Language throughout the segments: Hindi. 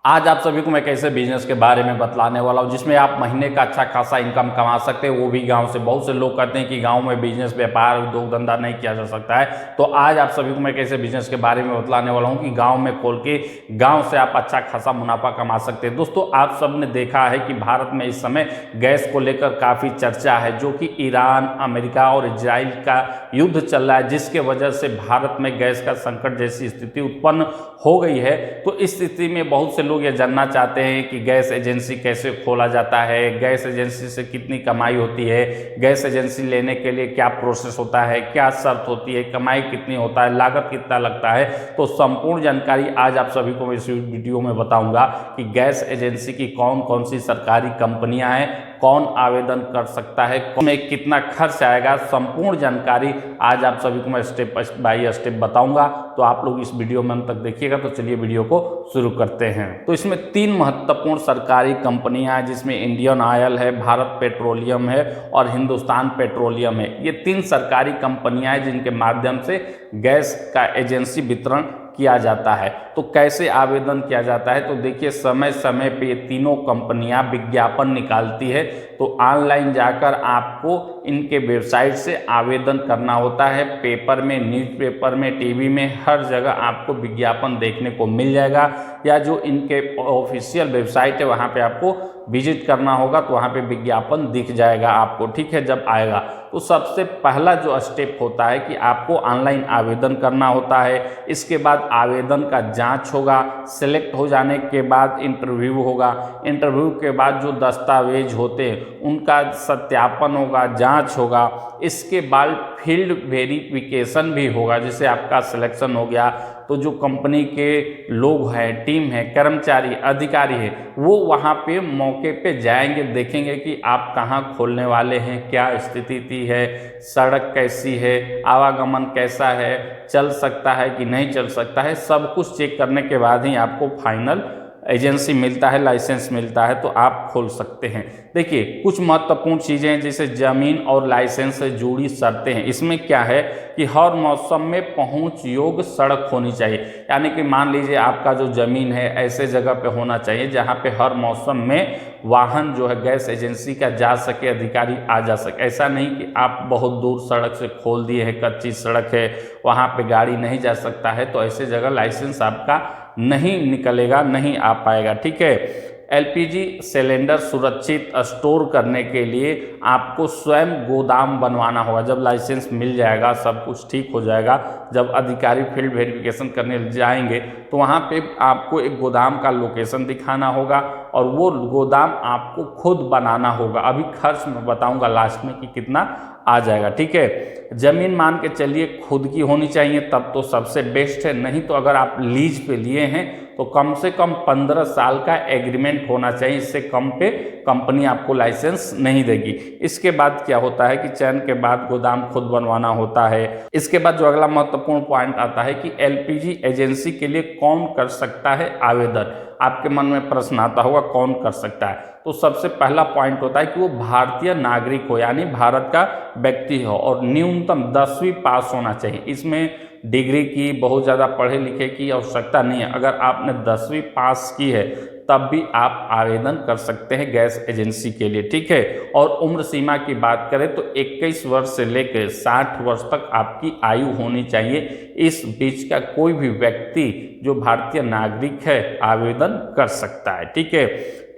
आज आप सभी को मैं कैसे बिजनेस के बारे में बतलाने वाला हूं जिसमें आप महीने का अच्छा खासा इनकम कमा सकते हैं, वो भी गांव से। बहुत से लोग कहते हैं कि गांव में बिजनेस व्यापार उद्योग धंधा नहीं किया जा सकता है, तो आज आप सभी को मैं कैसे बिजनेस के बारे में बतलाने वाला हूं कि गांव में खोल के गांव से आप अच्छा खासा मुनाफा कमा सकते हैं। दोस्तों, आप सब ने देखा है कि भारत में इस समय गैस को लेकर काफ़ी चर्चा है, जो कि ईरान, अमेरिका और इजराइल का युद्ध चल रहा है, जिसके वजह से भारत में गैस का संकट जैसी स्थिति उत्पन्न हो गई है। तो इस स्थिति में बहुत से लोग ये जानना चाहते हैं कि गैस एजेंसी कैसे खोला जाता है, गैस एजेंसी से कितनी कमाई होती है, गैस एजेंसी लेने के लिए क्या प्रोसेस होता है, क्या शर्त होती है, कमाई कितनी होता है, लागत कितना लगता है। तो संपूर्ण जानकारी आज आप सभी को इस वीडियो में बताऊंगा कि गैस एजेंसी की कौन कौन सी सरकारी कंपनियां हैं, कौन आवेदन कर सकता है, में कितना खर्च आएगा। संपूर्ण जानकारी आज आप सभी को मैं स्टेप बाय स्टेप बताऊंगा, तो आप लोग इस वीडियो में अंत तक देखिएगा। तो चलिए वीडियो को शुरू करते हैं। तो इसमें तीन महत्वपूर्ण सरकारी कंपनियां हैं, जिसमें इंडियन ऑयल है, भारत पेट्रोलियम है और हिंदुस्तान पेट्रोलियम है। ये तीन सरकारी कंपनियां हैं जिनके माध्यम से गैस का एजेंसी वितरण किया जाता है। तो कैसे आवेदन किया जाता है, तो देखिए समय समय पे ये तीनों कंपनियां विज्ञापन निकालती है। तो ऑनलाइन जाकर आपको इनके वेबसाइट से आवेदन करना होता है। पेपर में, न्यूज़पेपर में, टीवी में, हर जगह आपको विज्ञापन देखने को मिल जाएगा, या जो इनके ऑफिशियल वेबसाइट है वहाँ पे आपको विजिट करना होगा, तो वहाँ पे विज्ञापन दिख जाएगा आपको, ठीक है। जब आएगा तो सबसे पहला जो स्टेप होता है कि आपको ऑनलाइन आवेदन करना होता है। इसके बाद आवेदन का जांच होगा, सेलेक्ट हो जाने के बाद इंटरव्यू होगा। इंटरव्यू के बाद जो दस्तावेज होते हैं उनका सत्यापन होगा, जांच होगा। इसके बाद फील्ड वेरिफिकेशन भी होगा, जिससे आपका सिलेक्शन हो गया तो जो कंपनी के लोग हैं, टीम है, कर्मचारी, अधिकारी है, वो वहाँ पे मौके पे जाएंगे, देखेंगे कि आप कहाँ खोलने वाले हैं, क्या स्थिति है, सड़क कैसी है, आवागमन कैसा है, चल सकता है कि नहीं चल सकता है। सब कुछ चेक करने के बाद ही आपको फाइनल एजेंसी मिलता है, लाइसेंस मिलता है, तो आप खोल सकते हैं। देखिए, कुछ महत्वपूर्ण चीज़ें हैं, जैसे ज़मीन और लाइसेंस से जुड़ी शर्तें हैं। इसमें क्या है कि हर मौसम में पहुंच योग्य सड़क होनी चाहिए, यानी कि मान लीजिए आपका जो ज़मीन है ऐसे जगह पे होना चाहिए जहां पे हर मौसम में वाहन जो है गैस एजेंसी का जा सके, अधिकारी आ जा सके। ऐसा नहीं कि आप बहुत दूर सड़क से खोल दिए हैं, कच्ची सड़क है, वहाँ पे गाड़ी नहीं जा सकता है, तो ऐसे जगह लाइसेंस आपका नहीं निकलेगा, नहीं आ पाएगा, ठीक है। एलपीजी सिलेंडर सुरक्षित स्टोर करने के लिए आपको स्वयं गोदाम बनवाना होगा। जब लाइसेंस मिल जाएगा, सब कुछ ठीक हो जाएगा, जब अधिकारी फील्ड वेरिफिकेशन करने जाएंगे तो वहाँ पे आपको एक गोदाम का लोकेशन दिखाना होगा, और वो गोदाम आपको खुद बनाना होगा। अभी खर्च मैं बताऊंगा लास्ट में कि कितना आ जाएगा, ठीक है। जमीन मान के चलिए खुद की होनी चाहिए, तब तो सबसे बेस्ट है। नहीं तो अगर आप लीज पे लिए हैं तो कम से कम 15 साल का एग्रीमेंट होना चाहिए, इससे कम पे कंपनी आपको लाइसेंस नहीं देगी। इसके बाद क्या होता है कि चयन के बाद गोदाम खुद बनवाना होता है। इसके बाद जो अगला महत्वपूर्ण पॉइंट आता है कि एलपीजी एजेंसी के लिए कौन कर सकता है आवेदन। आपके मन में प्रश्न आता होगा कौन कर सकता है, तो सबसे पहला पॉइंट होता है कि वो भारतीय नागरिक हो, यानी भारत का व्यक्ति हो, और न्यूनतम 10वीं पास होना चाहिए। इसमें डिग्री की, बहुत ज़्यादा पढ़े लिखे की आवश्यकता नहीं है। अगर आपने 10वीं पास की है तब भी आप आवेदन कर सकते हैं गैस एजेंसी के लिए, ठीक है। और उम्र सीमा की बात करें तो 21 वर्ष से लेकर 60 वर्ष तक आपकी आयु होनी चाहिए। इस बीच का कोई भी व्यक्ति जो भारतीय नागरिक है आवेदन कर सकता है, ठीक है।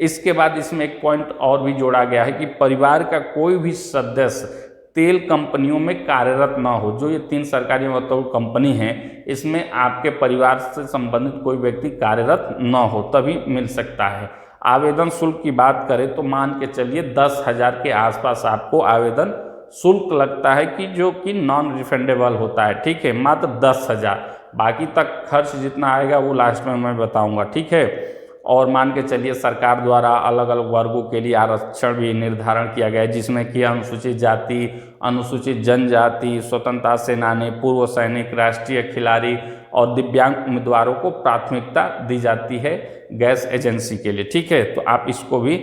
इसके बाद इसमें एक पॉइंट और भी जोड़ा गया है कि परिवार का कोई भी सदस्य तेल कंपनियों में कार्यरत ना हो। जो ये तीन सरकारी मतलब कंपनी हैं, इसमें आपके परिवार से संबंधित कोई व्यक्ति कार्यरत ना हो, तभी मिल सकता है। आवेदन शुल्क की बात करें तो मान के चलिए 10,000 के आसपास आपको आवेदन शुल्क लगता है, कि जो कि नॉन रिफंडेबल होता है, ठीक है। मात्र 10,000, बाकी तक खर्च जितना आएगा वो लास्ट में मैं बताऊंगा, ठीक है। और मान के चलिए सरकार द्वारा अलग अलग वर्गों के लिए आरक्षण भी निर्धारण किया गया है, जिसमें कि अनुसूचित जाति, अनुसूचित जनजाति, स्वतंत्रता सेनानी, पूर्व सैनिक, राष्ट्रीय खिलाड़ी और दिव्यांग उम्मीदवारों को प्राथमिकता दी जाती है गैस एजेंसी के लिए, ठीक है। तो आप इसको भी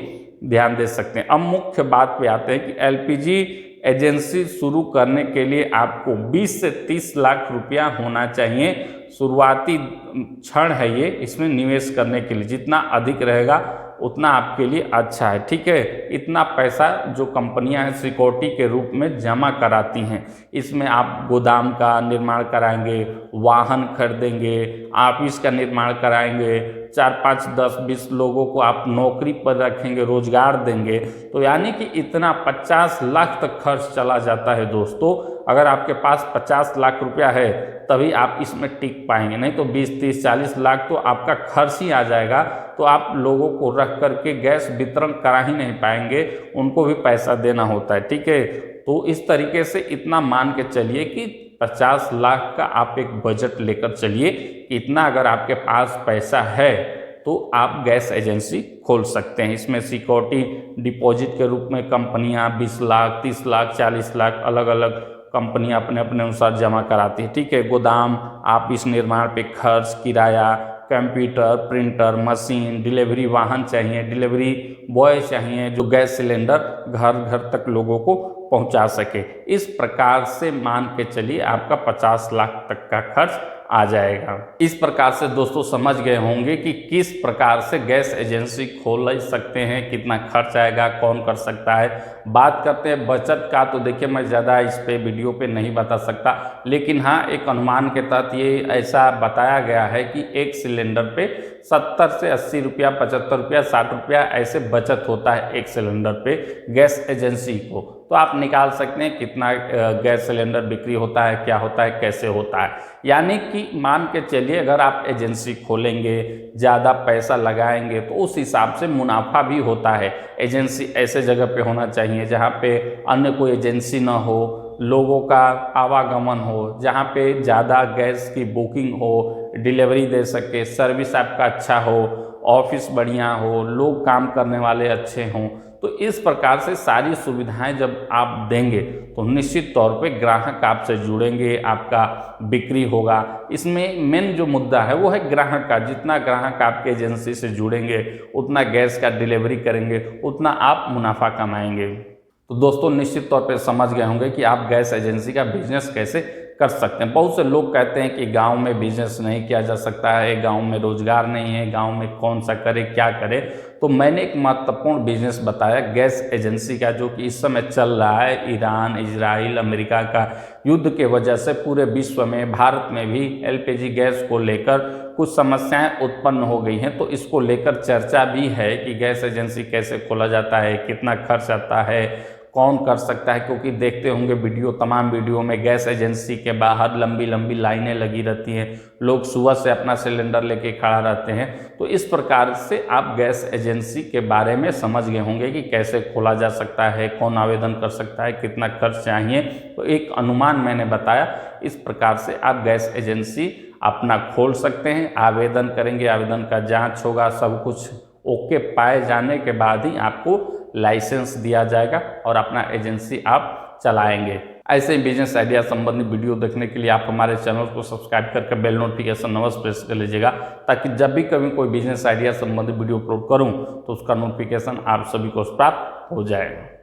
ध्यान दे सकते हैं। अब मुख्य बात पे आते हैं कि एलपीजी एजेंसी शुरू करने के लिए आपको 20 से 30 लाख रुपया होना चाहिए शुरुआती क्षण है ये, इसमें निवेश करने के लिए जितना अधिक रहेगा उतना आपके लिए अच्छा है। ठीक है, इतना पैसा जो कंपनियां हैं सिक्योरिटी के रूप में जमा कराती हैं, इसमें आप गोदाम का निर्माण कराएंगे, वाहन खरीदेंगे, ऑफिस का निर्माण कराएंगे, 4, 5, 10, 20 लोगों को आप नौकरी पर रखेंगे, रोजगार देंगे, तो यानी कि इतना 50 लाख तक खर्च चला जाता है दोस्तों। अगर आपके पास 50 लाख रुपया है तभी आप इसमें टिक पाएंगे, नहीं तो 20, 30, 40 लाख तो आपका खर्च ही आ जाएगा। तो आप लोगों को रख करके गैस वितरण करा ही नहीं पाएंगे, उनको भी पैसा देना होता है। ठीक है, तो इस तरीके से इतना मान के चलिए कि 50 लाख का आप एक बजट लेकर चलिए कि इतना अगर आपके पास पैसा है तो आप गैस एजेंसी खोल सकते हैं। इसमें सिक्योरिटी डिपॉजिट के रूप में कंपनियां 20 लाख, 30 लाख, 40 लाख अलग अलग कंपनियां अपने अपने अनुसार जमा कराती है। ठीक है, गोदाम, ऑफिस निर्माण पे खर्च, किराया, कंप्यूटर, प्रिंटर, मशीन, डिलीवरी वाहन चाहिए, डिलीवरी बॉय चाहिए जो गैस सिलेंडर घर घर तक लोगों को पहुंचा सके। इस प्रकार से मान के चलिए आपका 50 लाख तक का खर्च आ जाएगा। इस प्रकार से दोस्तों समझ गए होंगे कि किस प्रकार से गैस एजेंसी खोल सकते हैं, कितना खर्च आएगा, कौन कर सकता है। बात करते हैं बचत का, तो देखिए मैं ज़्यादा इस पे वीडियो पे नहीं बता सकता, लेकिन हाँ एक अनुमान के तहत ये ऐसा बताया गया है कि एक सिलेंडर पे 70 से 80 रुपया, 75 रुपया, 60 रुपया ऐसे बचत होता है एक सिलेंडर पे गैस एजेंसी को। तो आप निकाल सकते हैं कितना गैस सिलेंडर बिक्री होता है, क्या होता है, कैसे होता है। यानी कि मान के चलिए अगर आप एजेंसी खोलेंगे, ज़्यादा पैसा लगाएंगे तो उस हिसाब से मुनाफा भी होता है। एजेंसी ऐसे जगह पे होना चाहिए जहाँ पे अन्य कोई एजेंसी ना हो, लोगों का आवागमन हो, जहाँ पे ज़्यादा गैस की बुकिंग हो, डिलीवरी दे सके, सर्विस आपका अच्छा हो, ऑफिस बढ़िया हो, लोग काम करने वाले अच्छे हों। तो इस प्रकार से सारी सुविधाएं जब आप देंगे तो निश्चित तौर पे ग्राहक आपसे जुड़ेंगे, आपका बिक्री होगा। इसमें मेन जो मुद्दा है वो है ग्राहक का। जितना ग्राहक आपके एजेंसी से जुड़ेंगे उतना गैस का डिलीवरी करेंगे, उतना आप मुनाफा कमाएंगे। तो दोस्तों निश्चित तौर पे समझ गए होंगे कि आप गैस एजेंसी का बिजनेस कैसे कर सकते हैं। बहुत से लोग कहते हैं कि गांव में बिजनेस नहीं किया जा सकता है, गांव में रोजगार नहीं है, गांव में कौन सा करे, क्या करे। तो मैंने एक महत्वपूर्ण बिजनेस बताया गैस एजेंसी का, जो कि इस समय चल रहा है। ईरान, इजराइल, अमेरिका का युद्ध के वजह से पूरे विश्व में, भारत में भी एलपीजी गैस को लेकर कुछ समस्याएं उत्पन्न हो गई हैं। तो इसको लेकर चर्चा भी है कि गैस एजेंसी कैसे खोला जाता है, कितना खर्च आता है, कौन कर सकता है। क्योंकि देखते होंगे वीडियो, तमाम वीडियो में गैस एजेंसी के बाहर लंबी लंबी लाइनें लगी रहती हैं, लोग सुबह से अपना सिलेंडर लेके खड़ा रहते हैं। तो इस प्रकार से आप गैस एजेंसी के बारे में समझ गए होंगे कि कैसे खोला जा सकता है, कौन आवेदन कर सकता है, कितना खर्च चाहिए। तो एक अनुमान मैंने बताया, इस प्रकार से आप गैस एजेंसी अपना खोल सकते हैं। आवेदन करेंगे, आवेदन का जाँच होगा, सब कुछ ओके पाए जाने के बाद ही आपको लाइसेंस दिया जाएगा और अपना एजेंसी आप चलाएंगे। ऐसे ही बिजनेस आइडिया संबंधी वीडियो देखने के लिए आप हमारे चैनल को सब्सक्राइब करके बेल नोटिफिकेशन अवश्य प्रेस कर लीजिएगा, ताकि जब भी कभी कोई बिजनेस आइडिया संबंधी वीडियो अपलोड करूं तो उसका नोटिफिकेशन आप सभी को प्राप्त हो जाए।